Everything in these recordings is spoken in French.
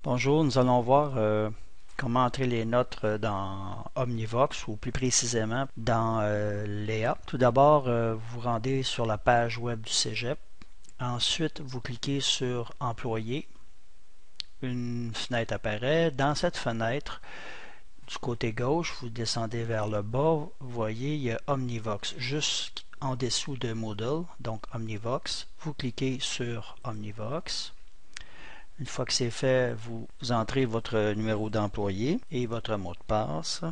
Bonjour, nous allons voir comment entrer les notes dans Omnivox ou plus précisément dans Léa. Tout d'abord, vous vous rendez sur la page web du Cégep. Ensuite, vous cliquez sur Employé. Une fenêtre apparaît. Dans cette fenêtre, du côté gauche, vous descendez vers le bas. Vous voyez, il y a Omnivox juste en dessous de Moodle, donc Omnivox. Vous cliquez sur Omnivox. Une fois que c'est fait, vous entrez votre numéro d'employé et votre mot de passe.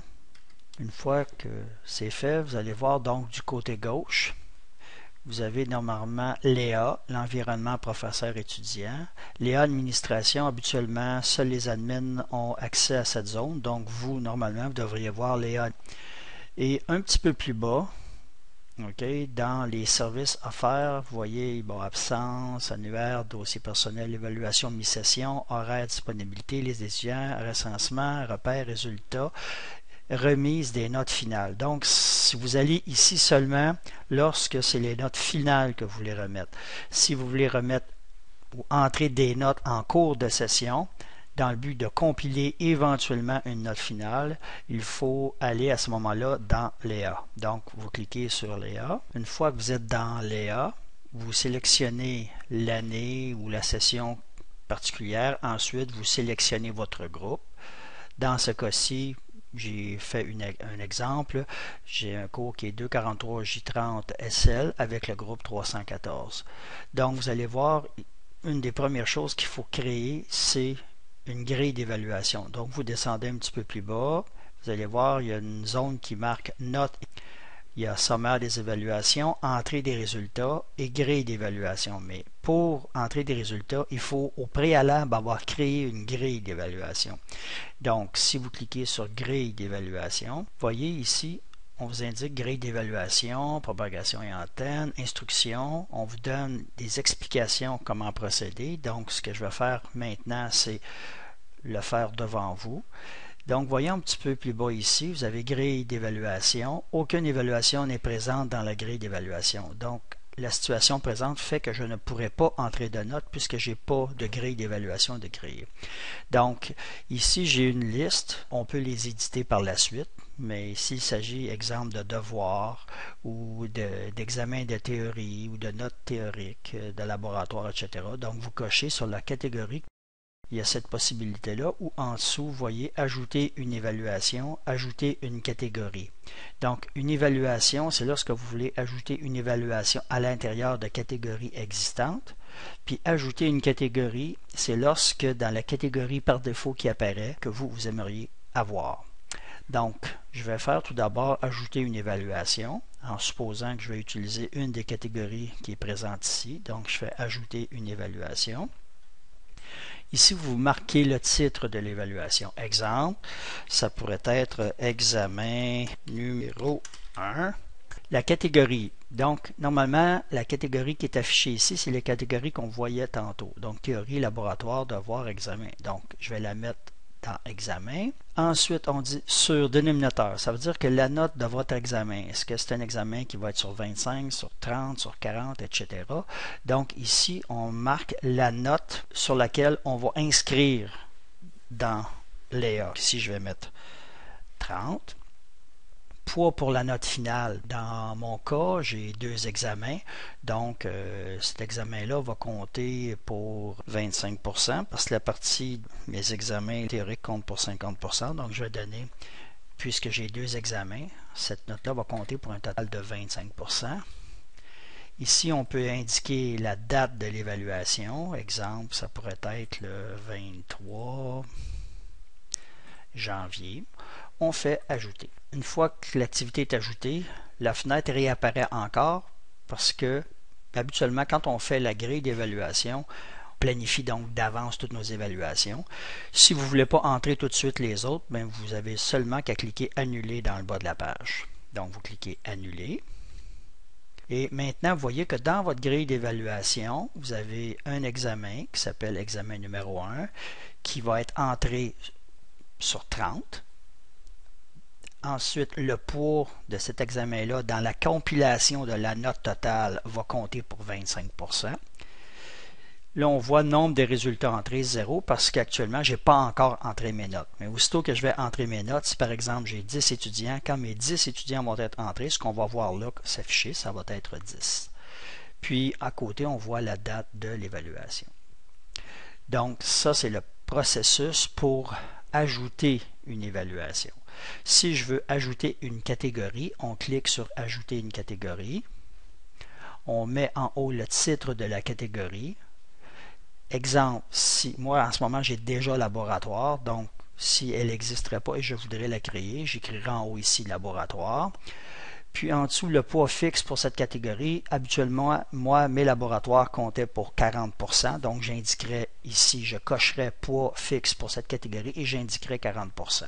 Une fois que c'est fait, vous allez voir donc du côté gauche, vous avez normalement Léa, l'environnement professeur-étudiant. Léa administration, habituellement, seuls les admins ont accès à cette zone. Donc vous, normalement, vous devriez voir Léa. Et un petit peu plus bas, OK. Dans les services offerts, vous voyez, bon, absence, annuaire, dossier personnel, évaluation mi-session, horaire, disponibilité, liste des étudiants, recensement, repères, résultats, remise des notes finales. Donc, si vous allez ici seulement lorsque c'est les notes finales que vous voulez remettre. Si vous voulez remettre ou entrer des notes en cours de session, dans le but de compiler éventuellement une note finale, il faut aller à ce moment-là dans Léa. Donc, vous cliquez sur Léa. Une fois que vous êtes dans Léa, vous sélectionnez l'année ou la session particulière. Ensuite, vous sélectionnez votre groupe. Dans ce cas-ci, j'ai fait un exemple. J'ai un cours qui est 243J30 SL avec le groupe 314. Donc, vous allez voir, une des premières choses qu'il faut créer, c'est une grille d'évaluation. Donc, vous descendez un petit peu plus bas. Vous allez voir, il y a une zone qui marque notes. Il y a sommaire des évaluations, entrée des résultats et grille d'évaluation. Mais pour entrer des résultats, il faut au préalable avoir créé une grille d'évaluation. Donc, si vous cliquez sur grille d'évaluation, voyez ici, on vous indique grille d'évaluation, propagation et antenne, instruction. On vous donne des explications comment procéder. Donc, ce que je vais faire maintenant, c'est le faire devant vous. Donc, voyez un petit peu plus bas ici, vous avez grille d'évaluation. Aucune évaluation n'est présente dans la grille d'évaluation. Donc, la situation présente fait que je ne pourrai pas entrer de notes puisque je n'ai pas de grille d'évaluation de créer. Donc, ici, j'ai une liste. On peut les éditer par la suite, mais s'il s'agit, exemple, de devoirs ou d'examens de théorie ou de notes théoriques, de laboratoire, etc. Donc, vous cochez sur la catégorie. Il y a cette possibilité-là où en dessous, vous voyez ajouter une évaluation, ajouter une catégorie. Donc, une évaluation, c'est lorsque vous voulez ajouter une évaluation à l'intérieur de catégories existantes. Puis ajouter une catégorie, c'est lorsque dans la catégorie par défaut qui apparaît, que vous aimeriez avoir. Donc, je vais faire tout d'abord ajouter une évaluation, en supposant que je vais utiliser une des catégories qui est présente ici. Donc, je fais ajouter une évaluation. Ici, vous marquez le titre de l'évaluation. Exemple, ça pourrait être examen numéro 1. La catégorie. Donc, normalement, la catégorie qui est affichée ici, c'est les catégories qu'on voyait tantôt. Donc, théorie, laboratoire, devoir, examen. Donc, je vais la mettre dans examen. Ensuite, on dit sur dénominateur. Ça veut dire que la note de votre examen, est-ce que c'est un examen qui va être sur 25, sur 30, sur 40, etc. Donc, ici, on marque la note sur laquelle on va inscrire dans Léa. Ici, je vais mettre 30. Poids pour la note finale. Dans mon cas, j'ai deux examens. Donc, cet examen-là va compter pour 25% parce que la partie, mes examens théoriques comptent pour 50%. Donc, je vais donner, puisque j'ai deux examens, cette note-là va compter pour un total de 25%. Ici, on peut indiquer la date de l'évaluation. Exemple, ça pourrait être le 23 janvier. On fait ajouter. Une fois que l'activité est ajoutée, la fenêtre réapparaît encore parce que habituellement, quand on fait la grille d'évaluation, on planifie donc d'avance toutes nos évaluations. Si vous ne voulez pas entrer tout de suite les autres, bien, vous avez seulement qu'à cliquer Annuler dans le bas de la page. Donc, vous cliquez Annuler. Et maintenant, vous voyez que dans votre grille d'évaluation, vous avez un examen qui s'appelle examen numéro 1 qui va être entré sur 30. Ensuite, le poids de cet examen-là dans la compilation de la note totale va compter pour 25%. Là, on voit nombre des résultats entrés 0 parce qu'actuellement, je n'ai pas encore entré mes notes. Mais aussitôt que je vais entrer mes notes, si par exemple j'ai 10 étudiants, quand mes 10 étudiants vont être entrés, ce qu'on va voir là s'afficher, ça va être 10. Puis à côté, on voit la date de l'évaluation. Donc ça, c'est le processus pour ajouter une évaluation. Si je veux ajouter une catégorie, on clique sur Ajouter une catégorie. On met en haut le titre de la catégorie. Exemple, si moi en ce moment j'ai déjà laboratoire, donc si elle n'existerait pas et je voudrais la créer, j'écrirai en haut ici laboratoire. Puis en dessous, le poids fixe pour cette catégorie. Habituellement, moi, mes laboratoires comptaient pour 40%, donc j'indiquerai ici, je cocherai poids fixe pour cette catégorie et j'indiquerai 40%.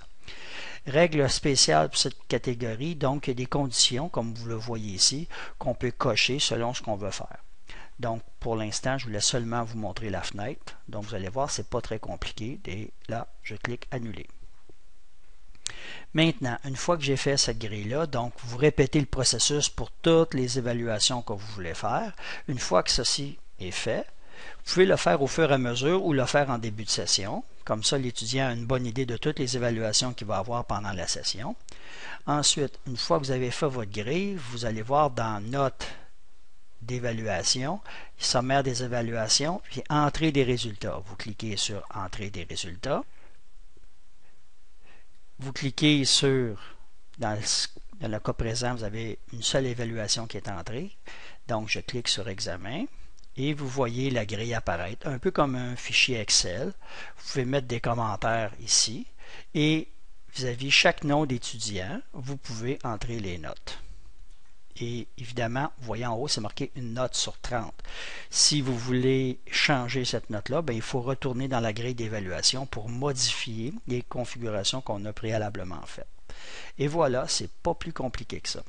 Règle spéciale pour cette catégorie, donc il y a des conditions, comme vous le voyez ici, qu'on peut cocher selon ce qu'on veut faire. Donc, pour l'instant, je voulais seulement vous montrer la fenêtre. Donc, vous allez voir, ce n'est pas très compliqué. Et là, je clique Annuler. Maintenant, une fois que j'ai fait cette grille-là, donc vous répétez le processus pour toutes les évaluations que vous voulez faire. Une fois que ceci est fait, vous pouvez le faire au fur et à mesure ou le faire en début de session. Comme ça, l'étudiant a une bonne idée de toutes les évaluations qu'il va avoir pendant la session. Ensuite, une fois que vous avez fait votre grille, vous allez voir dans Notes d'évaluation, sommaire des évaluations, puis entrée des résultats. Vous cliquez sur Entrée des résultats. Vous cliquez sur, dans le cas présent, vous avez une seule évaluation qui est entrée. Donc, je clique sur Examen et vous voyez la grille apparaître, un peu comme un fichier Excel. Vous pouvez mettre des commentaires ici et vis-à-vis chaque nom d'étudiant, vous pouvez entrer les notes. Et évidemment, vous voyez en haut, c'est marqué une note sur 30. Si vous voulez changer cette note-là, il faut retourner dans la grille d'évaluation pour modifier les configurations qu'on a préalablement faites. Et voilà, c'est pas plus compliqué que ça.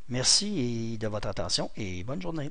Merci de votre attention et bonne journée.